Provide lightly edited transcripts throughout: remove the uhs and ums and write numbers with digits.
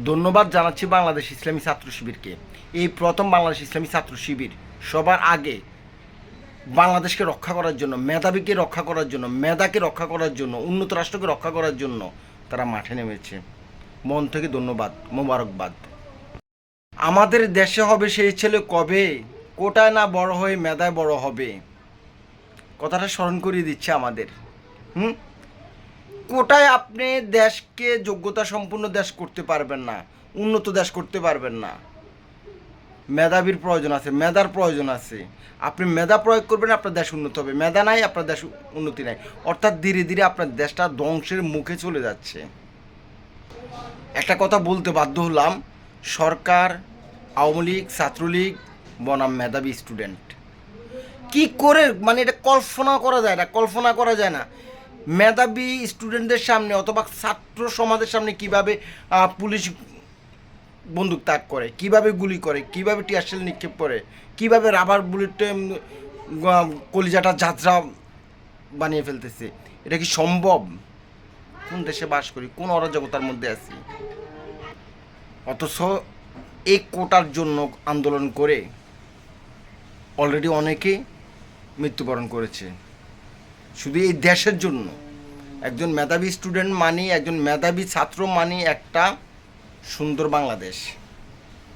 ধন্যবাদ জানাচ্ছি বাংলাদেশ ইসলামী ছাত্র শিবিরকে। এই প্রথম বাংলাদেশ ইসলামী ছাত্র শিবির সবার আগে বাংলাদেশকে রক্ষা করার জন্য, মেধাবীকে রক্ষা করার জন্য, মেধাকে রক্ষা করার জন্য, উন্নত রাষ্ট্রকে রক্ষা করার জন্য তারা মাঠে নেমেছে। মন থেকে ধন্যবাদ, মোবারকবাদ। আমাদের দেশে হবে সেই ছেলে কবে, কোটায় না বড় হয়ে মেধায় বড় হবে, কথাটা স্মরণ করিয়ে দিচ্ছে আমাদের। হুম, কোটায় আপনি দেশকে যোগ্যতা সম্পূর্ণ দেশ করতে পারবেন না, উন্নত দেশ করতে পারবেন না। মেধাবীর প্রয়োজন আছে, মেধার প্রয়োজন আছে। আপনি মেধা প্রয়োগ করবেন, আপনার দেশ উন্নত হবে। মেধা নাই, আপনার দেশ উন্নতি নাই। অর্থাৎ ধীরে ধীরে আপনার দেশটা ধ্বংসের মুখে চলে যাচ্ছে। একটা কথা বলতে বাধ্য হলাম, সরকার, আওয়ামী লীগ, ছাত্রলীগ বনাম মেধাবী স্টুডেন্ট, কি করে মানে এটা কল্পনা করা যায় না, কল্পনা করা যায় না। মেধাবী স্টুডেন্টদের সামনে অথবা ছাত্র সমাজের সামনে কিভাবে পুলিশ বন্দুক তাক করে, কিভাবে গুলি করে, কিভাবে টিয়ারশেল নিক্ষেপ করে, কিভাবে রাবার বুলেটে কলিজাটা যাত্রা বানিয়ে ফেলতেছে। এটা কি সম্ভব? কোন দেশে বাস করি, কোন অরাজকতার মধ্যে আছি? অথচ এই কোটার জন্য আন্দোলন করে অলরেডি অনেকে মৃত্যুবরণ করেছে। শুধু এই দেশের জন্য একজন মেধাবী স্টুডেন্ট মানি, একজন মেধাবী ছাত্র মানি একটা সুন্দর বাংলাদেশ।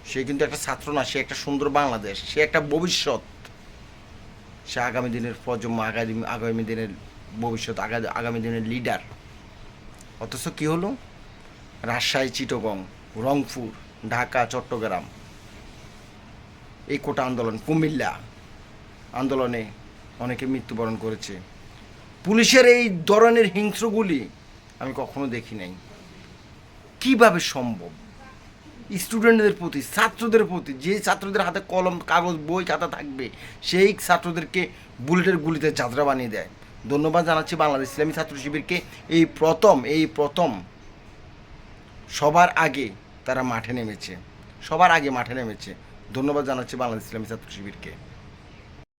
সে কিন্তু একটা ছাত্র না, সে একটা সুন্দর বাংলাদেশ, সে একটা ভবিষ্যৎ, সে আগামী দিনের প্রজন্ম, আগামী দিনের ভবিষ্যৎ, আগামী দিনের লিডার। অথচ কী হলো? রাজশাহী, চিটাগং, রংপুর, ঢাকা, চট্টগ্রাম, এই কোটা আন্দোলন, কুমিল্লা আন্দোলনে অনেকে মৃত্যুবরণ করেছে। পুলিশের এই ধরনের হিংস্রগুলি আমি কখনো দেখি নাই। কীভাবে সম্ভব? স্টুডেন্টদের প্রতি, ছাত্রদের প্রতি, যে ছাত্রদের হাতে কলম, কাগজ, বই, খাতা থাকবে, সেই ছাত্রদেরকে বুলেটের গুলিতে যাত্রা বানিয়ে দেয়। ধন্যবাদ জানাচ্ছি বাংলাদেশ ইসলামী ছাত্র শিবিরকে। এই প্রথম সবার আগে তারা মাঠে নেমেছে, সবার আগে মাঠে নেমেছে। ধন্যবাদ জানাচ্ছি বাংলাদেশ ইসলামী ছাত্র শিবিরকে।